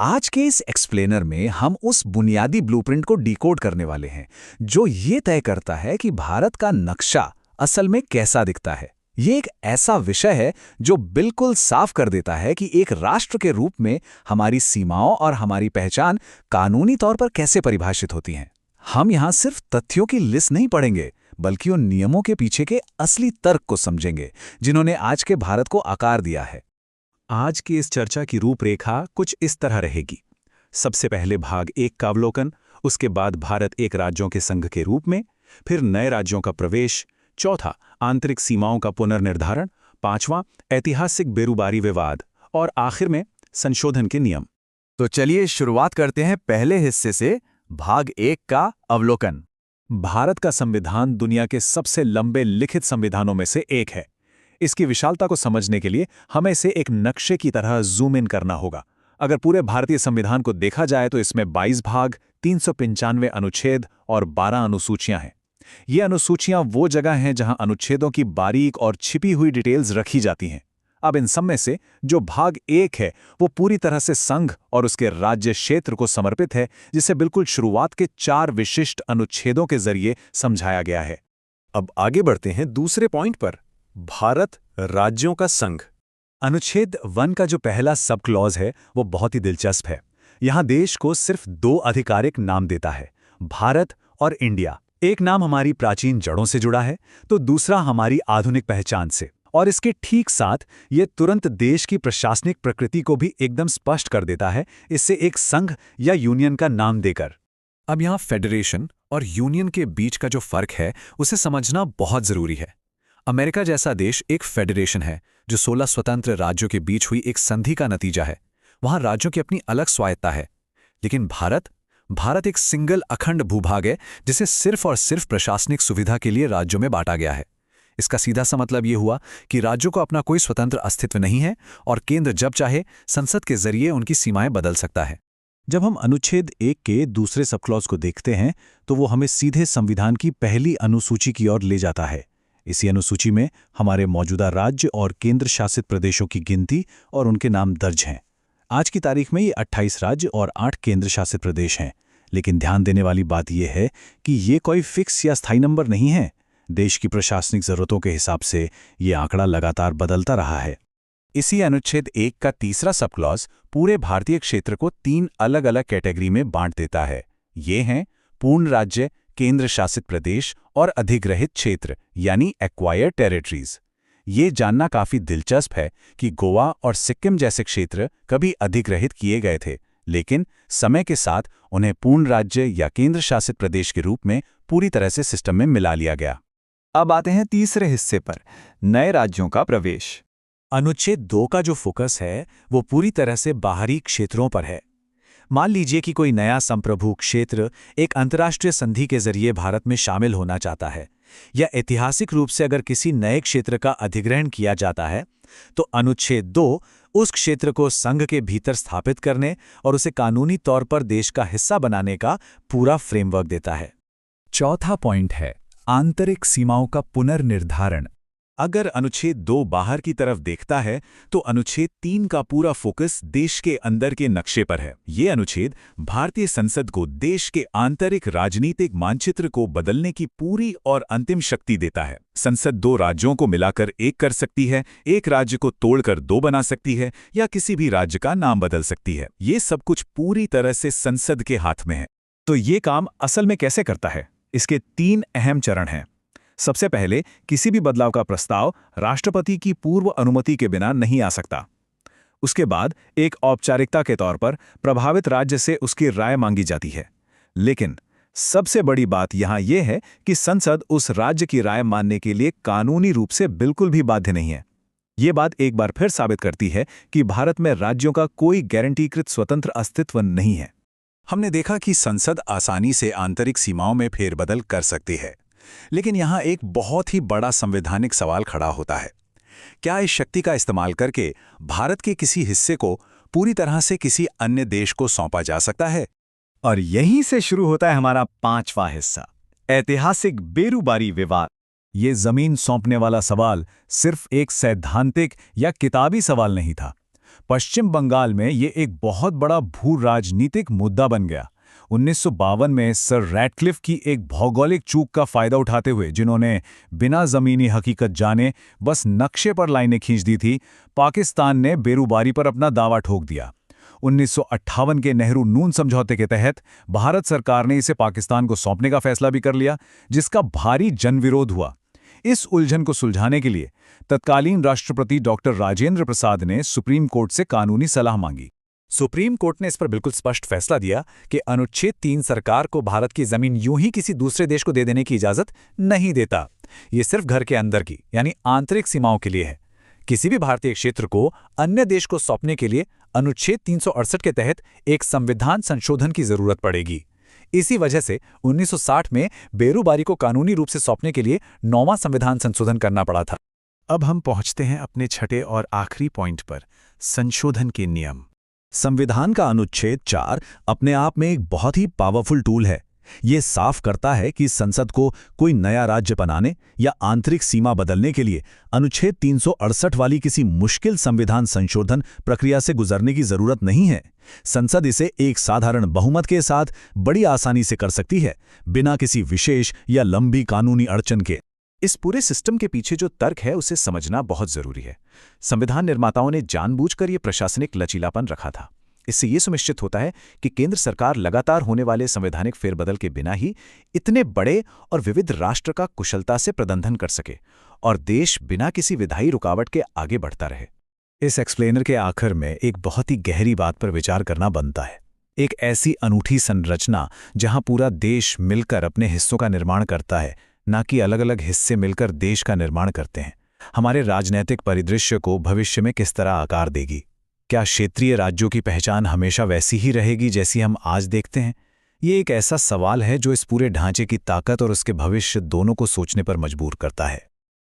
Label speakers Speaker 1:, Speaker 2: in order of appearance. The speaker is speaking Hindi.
Speaker 1: आज के इस एक्सप्लेनर में हम उस बुनियादी ब्लूप्रिंट को डिकोड करने वाले हैं जो ये तय करता है कि भारत का नक्शा असल में कैसा दिखता है। ये एक ऐसा विषय है जो बिल्कुल साफ कर देता है कि एक राष्ट्र के रूप में हमारी सीमाओं और हमारी पहचान कानूनी तौर पर कैसे परिभाषित होती हैं। हम यहाँ सिर्फ तथ्यों की लिस्ट नहीं पढ़ेंगे, बल्कि उन नियमों के पीछे के असली तर्क को समझेंगे जिन्होंने आज के भारत को आकार दिया है।
Speaker 2: आज की इस चर्चा की रूपरेखा कुछ इस तरह रहेगी। सबसे पहले भाग 1 का अवलोकन, उसके बाद भारत एक राज्यों के संघ के रूप में, फिर नए राज्यों का प्रवेश, चौथा आंतरिक सीमाओं का पुनर्निर्धारण, पांचवां ऐतिहासिक बेरुबारी विवाद और आखिर में संशोधन के नियम।
Speaker 1: तो चलिए शुरुआत करते हैं पहले हिस्से से, भाग 1 का अवलोकन।
Speaker 2: भारत का संविधान दुनिया के सबसे लंबे लिखित संविधानों में से एक है। इसकी विशालता को समझने के लिए हमें इसे एक नक्शे की तरह जूम इन करना होगा। अगर पूरे भारतीय संविधान को देखा जाए तो इसमें 22 भाग, 395 अनुच्छेद और 12 अनुसूचियां हैं। ये अनुसूचियां वो जगह हैं जहां अनुच्छेदों की बारीक और छिपी हुई डिटेल्स रखी जाती हैं। अब इन सब में से जो भाग 1 है वो पूरी तरह से संघ और उसके राज्य क्षेत्र को समर्पित है, जिसे बिल्कुल शुरुआत के 4 विशिष्ट अनुच्छेदों के जरिए समझाया गया है।
Speaker 3: अब आगे बढ़ते हैं दूसरे पॉइंट पर, भारत राज्यों का संघ।
Speaker 2: अनुच्छेद 1 का जो पहला सब क्लॉज है वो बहुत ही दिलचस्प है। यहां देश को सिर्फ 2 आधिकारिक नाम देता है, भारत और इंडिया। एक नाम हमारी प्राचीन जड़ों से जुड़ा है तो दूसरा हमारी आधुनिक पहचान से। और इसके ठीक साथ ये तुरंत देश की प्रशासनिक प्रकृति को भी एकदम स्पष्ट कर देता है, इससे एक संघ या यूनियन का नाम देकर।
Speaker 4: अब यहाँ फेडरेशन और यूनियन के बीच का जो फर्क है उसे समझना बहुत जरूरी है। अमेरिका जैसा देश एक फेडरेशन है जो 16 स्वतंत्र राज्यों के बीच हुई एक संधि का नतीजा है। वहां राज्यों की अपनी अलग स्वायत्ता है। लेकिन भारत एक सिंगल अखंड भूभाग है जिसे सिर्फ और सिर्फ प्रशासनिक सुविधा के लिए राज्यों में बांटा गया है। इसका सीधा सा मतलब ये हुआ कि राज्यों को अपना कोई स्वतंत्र अस्तित्व नहीं है और केंद्र जब चाहे संसद के जरिए उनकी सीमाएं बदल सकता है।
Speaker 2: जब हम अनुच्छेद 1 के दूसरे सब क्लॉज को देखते हैं तो वो हमें सीधे संविधान की पहली अनुसूची की ओर ले जाता है। इसी अनुसूची में हमारे मौजूदा राज्य और केंद्र शासित प्रदेशों की गिनती और उनके नाम दर्ज हैं। आज की तारीख में ये 28 राज्य और 8 केंद्र शासित प्रदेश हैं। लेकिन ध्यान देने वाली बात यह है कि ये कोई फिक्स या स्थायी नंबर नहीं है। देश की प्रशासनिक जरूरतों के हिसाब से ये आंकड़ा लगातार बदलता रहा है।
Speaker 1: इसी अनुच्छेद 1 का तीसरा सब क्लॉज पूरे भारतीय क्षेत्र को 3 अलग अलग कैटेगरी में बांट देता है। ये हैं पूर्ण राज्य, केंद्र शासित प्रदेश और अधिग्रहित क्षेत्र यानी एक्वायर्ड टेरिटरीज। ये जानना काफी दिलचस्प है कि गोवा और सिक्किम जैसे क्षेत्र कभी अधिग्रहित किए गए थे, लेकिन समय के साथ उन्हें पूर्ण राज्य या केंद्र शासित प्रदेश के रूप में पूरी तरह से सिस्टम में मिला लिया गया।
Speaker 4: अब आते हैं तीसरे हिस्से पर, नए राज्यों का प्रवेश।
Speaker 2: अनुच्छेद 2 का जो फोकस है वो पूरी तरह से बाहरी क्षेत्रों पर है। मान लीजिए कि कोई नया संप्रभु क्षेत्र एक अंतर्राष्ट्रीय संधि के जरिए भारत में शामिल होना चाहता है, या ऐतिहासिक रूप से अगर किसी नए क्षेत्र का अधिग्रहण किया जाता है, तो अनुच्छेद 2 उस क्षेत्र को संघ के भीतर स्थापित करने और उसे कानूनी तौर पर देश का हिस्सा बनाने का पूरा फ्रेमवर्क देता है।
Speaker 4: चौथा पॉइंट है आंतरिक सीमाओं का पुनर्निर्धारण।
Speaker 2: अगर अनुच्छेद 2 बाहर की तरफ देखता है तो अनुच्छेद 3 का पूरा फोकस देश के अंदर के नक्शे पर है। ये अनुच्छेद भारतीय संसद को देश के आंतरिक राजनीतिक मानचित्र को बदलने की पूरी और अंतिम शक्ति देता है। संसद 2 राज्यों को मिलाकर एक कर सकती है, एक राज्य को तोड़कर 2 बना सकती है, या किसी भी राज्य का नाम बदल सकती है। ये सब कुछ पूरी तरह से संसद के हाथ में है।
Speaker 4: तो ये काम असल में कैसे करता है? इसके 3 अहम चरण हैं। सबसे पहले, किसी भी बदलाव का प्रस्ताव राष्ट्रपति की पूर्व अनुमति के बिना नहीं आ सकता। उसके बाद एक औपचारिकता के तौर पर प्रभावित राज्य से उसकी राय मांगी जाती है। लेकिन सबसे बड़ी बात यहां यह है कि संसद उस राज्य की राय मानने के लिए कानूनी रूप से बिल्कुल भी बाध्य नहीं है। ये बात एक बार फिर साबित करती है कि भारत में राज्यों का कोई गारंटीकृत स्वतंत्र अस्तित्व नहीं है।
Speaker 1: हमने देखा कि संसद आसानी से आंतरिक सीमाओं में फेरबदल कर सकती है, लेकिन यहाँ एक बहुत ही बड़ा संवैधानिक सवाल खड़ा होता है। क्या इस शक्ति का इस्तेमाल करके भारत के किसी हिस्से को पूरी तरह से किसी अन्य देश को सौंपा जा सकता है?
Speaker 4: और यहीं से शुरू होता है हमारा 5वां हिस्सा, ऐतिहासिक बेरुबारी विवाद।
Speaker 2: ये जमीन सौंपने वाला सवाल सिर्फ एक सैद्धांतिक या किताबी सवाल नहीं था।
Speaker 4: पश्चिम बंगाल में ये एक बहुत बड़ा भू राजनीतिक मुद्दा बन गया। 1952 में सर रैडक्लिफ की एक भौगोलिक चूक का फायदा उठाते हुए, जिन्होंने बिना जमीनी हकीकत जाने बस नक्शे पर लाइनें खींच दी थी, पाकिस्तान ने बेरूबारी पर अपना दावा ठोक दिया। 1958 के नेहरू नून समझौते के तहत भारत सरकार ने इसे पाकिस्तान को सौंपने का फैसला भी कर लिया, जिसका भारी जनविरोध हुआ। इस उलझन को सुलझाने के लिए तत्कालीन राष्ट्रपति डॉक्टर राजेंद्र प्रसाद ने सुप्रीम कोर्ट से कानूनी सलाह मांगी।
Speaker 1: सुप्रीम कोर्ट ने इस पर बिल्कुल स्पष्ट फैसला दिया कि अनुच्छेद 3 सरकार को भारत की जमीन यूं ही किसी दूसरे देश को दे देने की इजाजत नहीं देता। ये सिर्फ घर के अंदर की यानी आंतरिक सीमाओं के लिए है। किसी भी भारतीय क्षेत्र को अन्य देश को सौंपने के लिए अनुच्छेद 368 के तहत एक संविधान संशोधन की जरूरत पड़ेगी। इसी वजह से 1960 में बेरूबारी को कानूनी रूप से सौंपने के लिए 9वां संविधान संशोधन करना पड़ा था।
Speaker 3: अब हम पहुंचते हैं अपने छठे और आखिरी पॉइंट पर, संशोधन के नियम।
Speaker 2: संविधान का अनुच्छेद 4 अपने आप में एक बहुत ही पावरफुल टूल है। ये साफ करता है कि संसद को कोई नया राज्य बनाने या आंतरिक सीमा बदलने के लिए अनुच्छेद 368 वाली किसी मुश्किल संविधान संशोधन प्रक्रिया से गुजरने की जरूरत नहीं है। संसद इसे एक साधारण बहुमत के साथ बड़ी आसानी से कर सकती है, बिना किसी विशेष या लंबी कानूनी अड़चन के।
Speaker 3: इस पूरे सिस्टम के पीछे जो तर्क है उसे समझना बहुत जरूरी है। संविधान निर्माताओं ने जानबूझकर ये प्रशासनिक लचीलापन रखा था। इससे ये सुनिश्चित होता है कि केंद्र सरकार लगातार होने वाले संवैधानिक फेरबदल के बिना ही इतने बड़े और विविध राष्ट्र का कुशलता से प्रबंधन कर सके और देश बिना किसी विधायी रुकावट के आगे बढ़ता रहे।
Speaker 4: इस एक्सप्लेनर के आखिर में एक बहुत ही गहरी बात पर विचार करना बनता है। एक ऐसी अनूठी संरचना जहां पूरा देश मिलकर अपने हिस्सों का निर्माण करता है, न कि अलग अलग हिस्से मिलकर देश का निर्माण करते हैं, हमारे राजनीतिक परिदृश्य को भविष्य में किस तरह आकार देगी? क्या क्षेत्रीय राज्यों की पहचान हमेशा वैसी ही रहेगी जैसी हम आज देखते हैं? ये एक ऐसा सवाल है जो इस पूरे ढांचे की ताकत और उसके भविष्य दोनों को सोचने पर मजबूर करता है।